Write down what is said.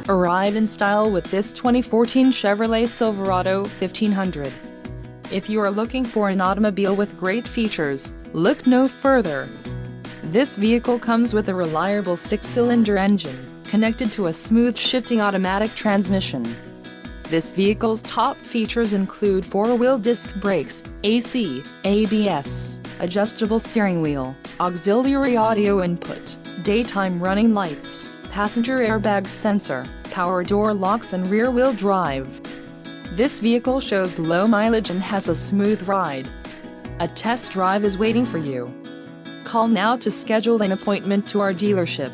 Arrive in style with this 2014 Chevrolet Silverado 1500. If you are looking for an automobile with great features, look no further. This vehicle comes with a reliable 6-cylinder engine, connected to a smooth shifting automatic transmission. This vehicle's top features include 4-wheel disc brakes, AC, ABS, adjustable steering wheel, auxiliary audio input, daytime running lights, passenger airbag sensor, power door locks and rear-wheel drive. This vehicle shows low mileage and has a smooth ride. A test drive is waiting for you. Call now to schedule an appointment to our dealership.